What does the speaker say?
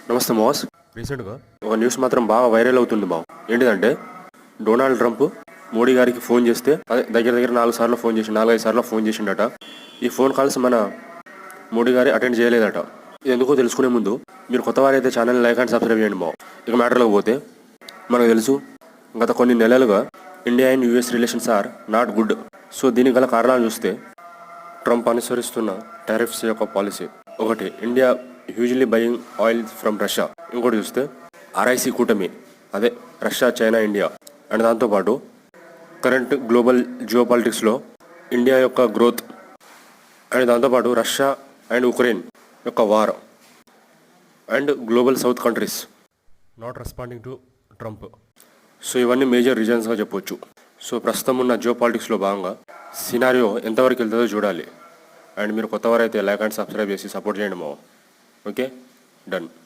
నమస్తే మాస్. రీసెంట్గా ఒక న్యూస్ మాత్రం బాగా వైరల్ అవుతుంది బావ. ఏంటిదంటే డొనాల్డ్ ట్రంప్ మోడీ గారికి ఫోన్ చేస్తే అదే దగ్గర దగ్గర 4-5 సార్లు ఫోన్ చేసిండట. ఈ ఫోన్ కాల్స్ మన మోడీ గారి అటెండ్ చేయలేదట. ఇది ఎందుకో తెలుసుకునే ముందు మీరు కొత్త వారైతే ఛానల్ లైక్ అండ్ సబ్స్క్రైబ్ చేయండి బావ. ఇక మ్యాటర్లోకి పోతే మనకు తెలుసు గత కొన్ని నెలలుగా India and US relations are not good. So దీనికి గల కారణాలు చూస్తే ట్రంప్ అనుసరిస్తున్న టారిఫ్స్ యొక్క పాలసీ ఒకటి, India hugely buying oil from Russia. ఇంకోటి చూస్తే ఆర్ఐసి కూటమి, అదే రష్యా, చైనా, ఇండియా. అండ్ దాంతోపాటు కరెంట్ గ్లోబల్ జియో పాలిటిక్స్లో ఇండియా యొక్క గ్రోత్, అండ్ దాంతోపాటు రష్యా అండ్ ఉక్రెయిన్ యొక్క war, and global south countries not responding to Trump. So ఇవన్నీ మేజర్ రీజన్స్గా చెప్పొచ్చు. సో ప్రస్తుతం ఉన్న జియో పాలిటిక్స్లో భాగంగా సినారియో ఎంతవరకు వెళ్తుందో చూడాలి. అండ్ మీరు కొత్తవారైతే లైక్ అండ్ సబ్స్క్రైబ్ చేసి సపోర్ట్ చేయండి మా. Okay, done.